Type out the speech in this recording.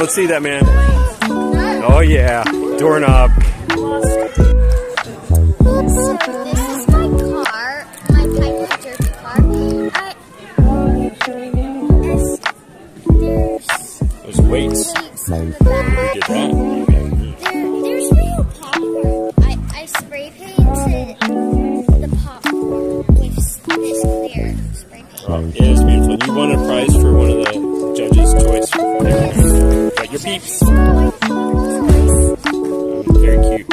Let's see that, man. Oh yeah, doorknob. So this is my car, my pinewood derby car. There's weights. On the back. Did that? There's real popcorn. I spray painted the popcorn with this clear spray paint. Oh, it is beautiful. You won a prize for one of the judges' choice. Got your peeps. Very cute.